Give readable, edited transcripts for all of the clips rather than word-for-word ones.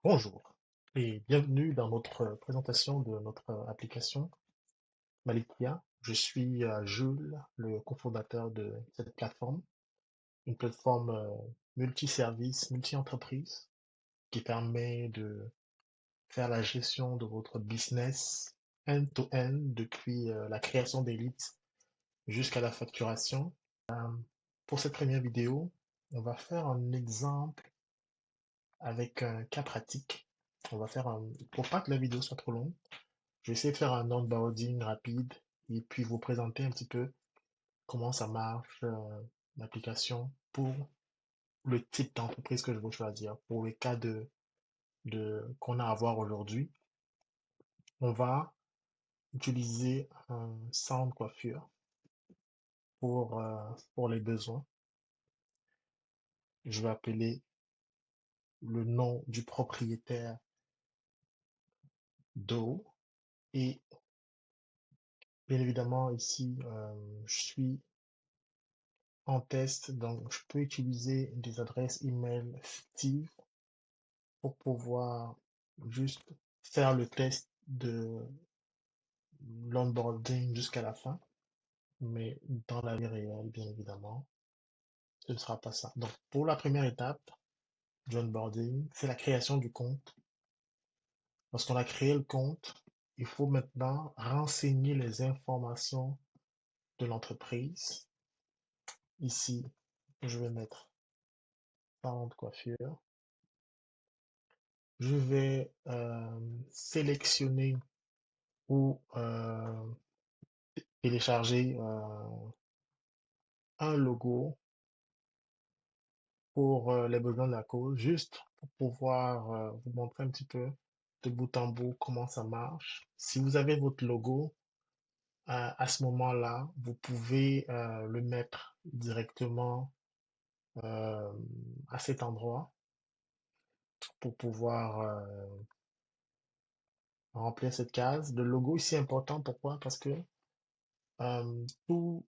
Bonjour et bienvenue dans notre présentation de notre application Malikia. Je suis Jules, le cofondateur de cette plateforme, une plateforme multi-service, multi-entreprise qui permet de faire la gestion de votre business end-to-end depuis la création des leads jusqu'à la facturation. Pour cette première vidéo, on va faire un exemple avec un cas pratique. Pour pas que la vidéo soit trop longue, je vais essayer de faire un onboarding rapide et puis vous présenter un petit peu comment ça marche, l'application pour le type d'entreprise que je veux choisir. Pour le cas qu'on a à voir aujourd'hui, on va utiliser un salon de coiffure pour les besoins. Je vais appeler le nom du propriétaire d'eau et bien évidemment ici, je suis en test, donc je peux utiliser des adresses email fictives pour pouvoir juste faire le test de l'onboarding jusqu'à la fin, mais dans la vie réelle, bien évidemment, ce ne sera pas ça. Donc, pour la première étape du onboarding, c'est la création du compte. Lorsqu'on a créé le compte, il faut maintenant renseigner les informations de l'entreprise. Ici, je vais mettre salon de coiffure. Je vais sélectionner ou télécharger un logo pour les besoins de la cause, juste pour pouvoir vous montrer un petit peu de bout en bout comment ça marche. Si vous avez votre logo, à ce moment-là, vous pouvez le mettre directement euh, à cet endroit pour pouvoir remplir cette case. Le logo ici est important, pourquoi? Parce que euh, tout-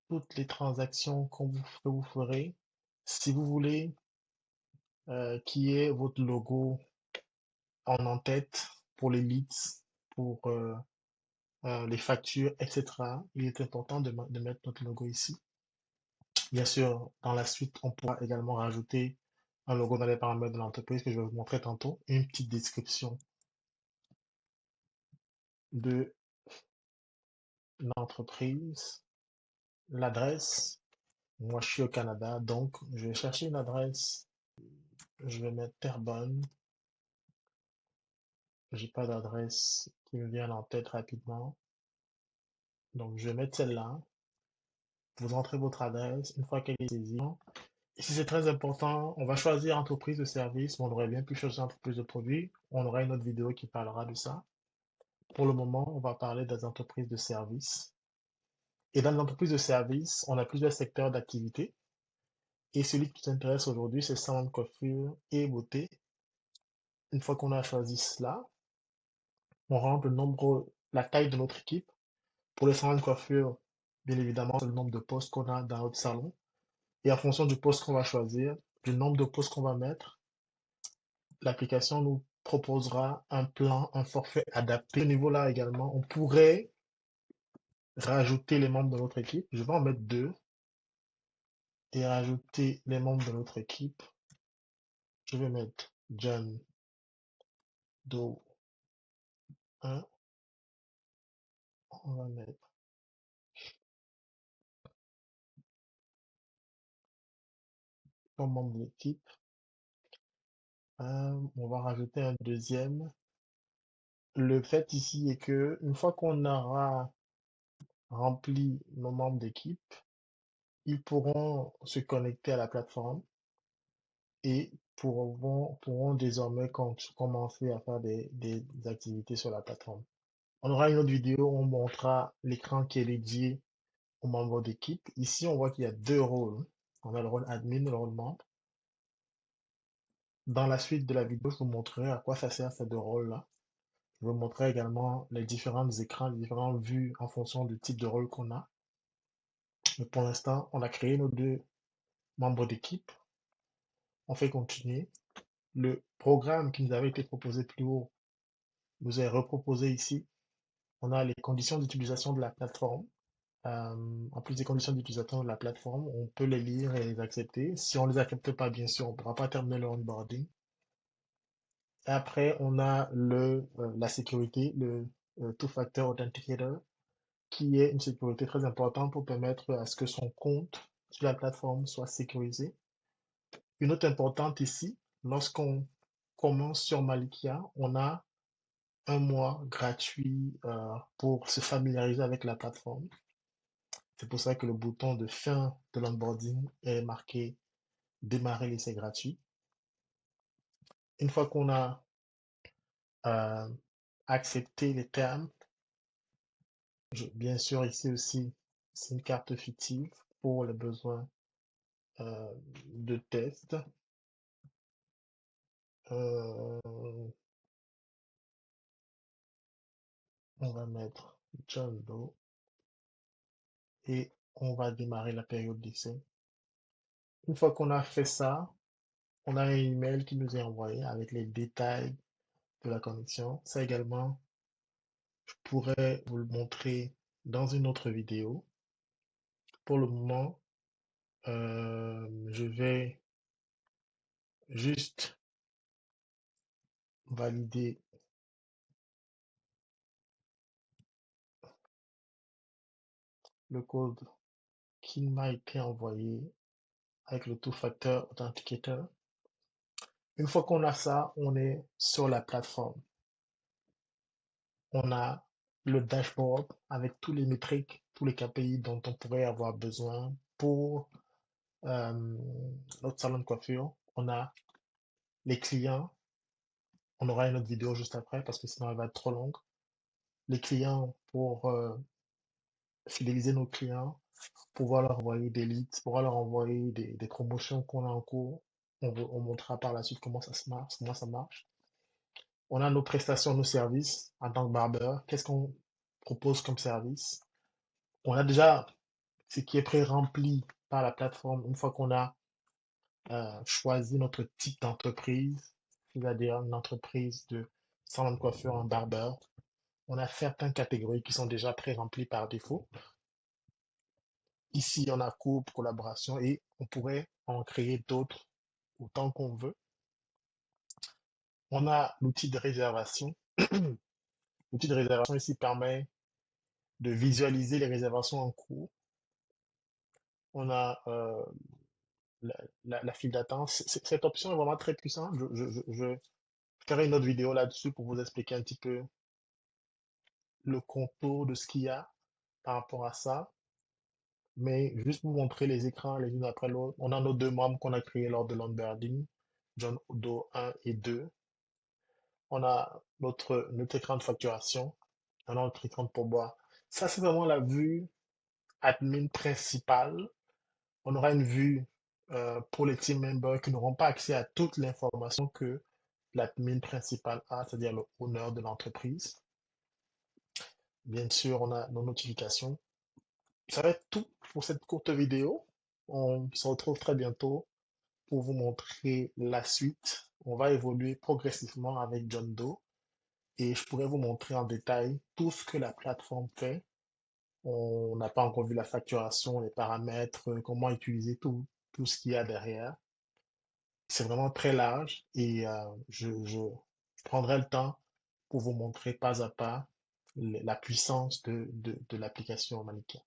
toutes les transactions que vous ferez, si vous voulez qu'il y ait votre logo en tête pour les leads, pour les factures, etc. Il est important de mettre notre logo ici. Bien sûr, dans la suite, on pourra également rajouter un logo dans les paramètres de l'entreprise que je vais vous montrer tantôt, et une petite description de l'entreprise, l'adresse. Moi, je suis au Canada, donc je vais chercher une adresse. Je vais mettre Terrebonne. J'ai pas d'adresse qui me vient en tête rapidement, donc je vais mettre celle-là. Vous entrez votre adresse. Une fois qu'elle est saisie, ici, c'est très important. On va choisir entreprise de service, mais on aurait bien pu choisir entreprise de produit. On aura une autre vidéo qui parlera de ça. Pour le moment, on va parler des entreprises de service. Et dans les entreprises de service, on a plusieurs secteurs d'activité. Et celui qui nous intéresse aujourd'hui, c'est salon de coiffure et beauté. Une fois qu'on a choisi cela, on rentre la taille de notre équipe. Pour les salons de coiffure, bien évidemment, c'est le nombre de postes qu'on a dans notre salon. Et en fonction du poste qu'on va choisir, du nombre de postes qu'on va mettre, l'application nous proposera un plan, un forfait adapté. À ce niveau-là également, on pourrait rajouter les membres de notre équipe. Je vais en mettre deux et rajouter les membres de notre équipe. Je vais mettre John Doe 1. On va mettre comme membre de l'équipe. On va rajouter un deuxième. Le fait ici est que une fois qu'on aura rempli nos membres d'équipe, ils pourront se connecter à la plateforme et pourront désormais commencer à faire des activités sur la plateforme. On aura une autre vidéo où on montrera l'écran qui est dédié aux membres d'équipe. Ici, on voit qu'il y a deux rôles. On a le rôle admin et le rôle membre. Dans la suite de la vidéo, je vous montrerai à quoi ça sert ces deux rôles-là. Je vous montrerai également les différents écrans, les différentes vues en fonction du type de rôle qu'on a. Mais pour l'instant, on a créé nos deux membres d'équipe. On fait continuer. le programme qui nous avait été proposé plus haut nous est reproposé ici. On a les conditions d'utilisation de la plateforme. En plus des conditions d'utilisation de la plateforme, on peut les lire et les accepter. Si on ne les accepte pas, bien sûr, on ne pourra pas terminer le onboarding. Et après, on a la sécurité, le Two-Factor Authenticator, qui est une sécurité très importante pour permettre à ce que son compte sur la plateforme soit sécurisé. Une note importante ici, lorsqu'on commence sur Malikia, on a un mois gratuit pour se familiariser avec la plateforme. C'est pour ça que le bouton de fin de l'onboarding est marqué démarrer l'essai gratuit. Une fois qu'on a euh, accepté les termes, bien sûr ici aussi, c'est une carte fictive pour les besoins euh, de test. Euh, on va mettre John Doe et on va démarrer la période d'essai. Une fois qu'on a fait ça, on a un email qui nous est envoyé avec les détails de la connexion. Ça également, je pourrais vous le montrer dans une autre vidéo. Pour le moment, je vais juste valider le code qui m'a été envoyé avec le Two-Factor Authenticator. Une fois qu'on a ça, on est sur la plateforme. On a le dashboard avec tous les métriques, tous les KPI dont on pourrait avoir besoin pour notre salon de coiffure. On a les clients. On aura une autre vidéo juste après parce que sinon elle va être trop longue. Les clients pour fidéliser nos clients, pouvoir leur envoyer des leads, pouvoir leur envoyer des promotions qu'on a en cours. On montrera par la suite comment ça se marche, comment ça marche. On a nos prestations, nos services en tant que barbeur. Qu'est-ce qu'on propose comme service? On a déjà ce qui est pré-rempli par la plateforme une fois qu'on a choisi notre type d'entreprise, c'est-à-dire une entreprise de salon de coiffure en barbeur. On a certaines catégories qui sont déjà pré-remplies par défaut. Ici, on a couple, collaboration et on pourrait en créer d'autres autant qu'on veut. On a l'outil de réservation. L'outil de réservation ici permet de visualiser les réservations en cours. On a la file d'attente. Cette option est vraiment très puissante. Je ferai une autre vidéo là-dessus pour vous expliquer un petit peu le contour de ce qu'il y a par rapport à ça. Mais juste vous montrer les écrans les unes après l'autre. On a nos deux membres qu'on a créés lors de l'onboarding, John Doe 1 et 2. On a notre écran de facturation. On a notre écran de pourboire. Ça, c'est vraiment la vue admin principale. On aura une vue pour les team members qui n'auront pas accès à toute l'information que l'admin principal a, c'est-à-dire le owner de l'entreprise. Bien sûr, on a nos notifications. Ça va être tout pour cette courte vidéo. On se retrouve très bientôt pour vous montrer la suite. On va évoluer progressivement avec John Doe et je pourrais vous montrer en détail tout ce que la plateforme fait. On n'a pas encore vu la facturation, les paramètres, comment utiliser tout ce qu'il y a derrière. C'est vraiment très large et je prendrai le temps pour vous montrer pas à pas la puissance de l'application Manica.